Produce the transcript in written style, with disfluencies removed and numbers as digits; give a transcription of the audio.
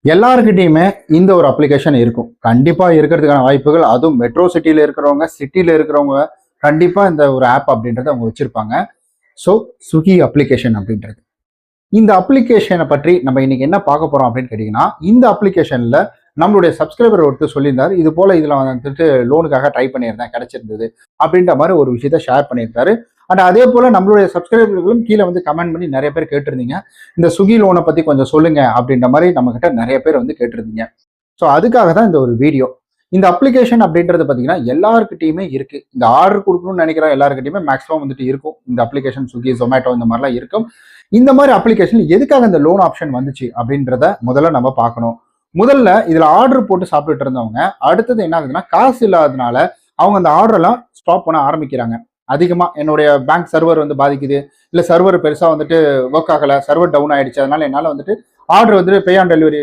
எல்லாருக்கிட்டையுமே இந்த ஒரு அப்ளிகேஷன் இருக்கும். கண்டிப்பா இருக்கிறதுக்கான வாய்ப்புகள், அதுவும் மெட்ரோ சிட்டில இருக்கிறவங்க, சிட்டில இருக்கிறவங்க கண்டிப்பா இந்த ஒரு ஆப் அப்படின்றத அவங்க வச்சிருப்பாங்க. ஸோ ஸ்விக்கி அப்ளிகேஷன் அப்படின்றது. இந்த அப்ளிகேஷனை பற்றி நம்ம இன்னைக்கு என்ன பார்க்க போறோம் அப்படின்னு கேட்டீங்கன்னா, இந்த அப்ளிகேஷன்ல நம்மளுடைய சப்ஸ்கிரைபர் ஒருத்தர் சொல்லியிருந்தாரு. இது போல இதுல வந்துட்டு லோனுக்காக ட்ரை பண்ணியிருந்தேன், கிடைச்சிருந்தது அப்படின்ற மாதிரி ஒரு விஷயத்த ஷேர் பண்ணியிருந்தாரு. அண்ட் அதே போல நம்மளுடைய சப்ஸ்கிரைபர்களும் கீழே வந்து கமெண்ட் பண்ணி நிறைய பேர் கேட்டிருந்தீங்க. இந்த ஸ்விக்கி லோனை பத்தி கொஞ்சம் சொல்லுங்க அப்படின்ற மாதிரி நம்ம கிட்ட நிறைய பேர் வந்து கேட்டிருந்தீங்க. ஸோ அதுக்காக தான் இந்த ஒரு வீடியோ. இந்த அப்ளிகேஷன் அப்படின்றது பார்த்தீங்கன்னா எல்லாருக்கிட்டையுமே இருக்கு. இந்த ஆர்டர் கொடுக்கணும்னு நினைக்கிற எல்லாருக்கிட்டையுமே மேக்ஸிமம் வந்துட்டு இருக்கும். இந்த அப்ளிகேஷன் ஸ்விக்கி, ஜொமேட்டோ இந்த மாதிரிலாம் இருக்கும். இந்த மாதிரி அப்ளிகேஷன் எதுக்காக இந்த லோன் ஆப்ஷன் வந்துச்சு அப்படின்றத முதல்ல நம்ம பார்க்கணும். முதல்ல இதுல ஆர்டர் போட்டு சாப்பிட்டுட்டு இருந்தவங்க அடுத்தது என்ன ஆகுதுன்னா, காசு இல்லாததுனால அவங்க அந்த ஆர்டர்லாம் ஸ்டாப் பண்ண ஆரம்பிக்கிறாங்க. அதிகமா என்னுடைய பேங்க் சர்வர் வந்து பாதிக்குது, இல்ல சர்வர் பெருசா வந்துட்டு ஒர்க் ஆகல, சர்வர் டவுன் ஆயிடுச்சு, அதனால என்னால வந்துட்டு ஆர்டர் வந்துட்டு பே ஆன் டெலிவரி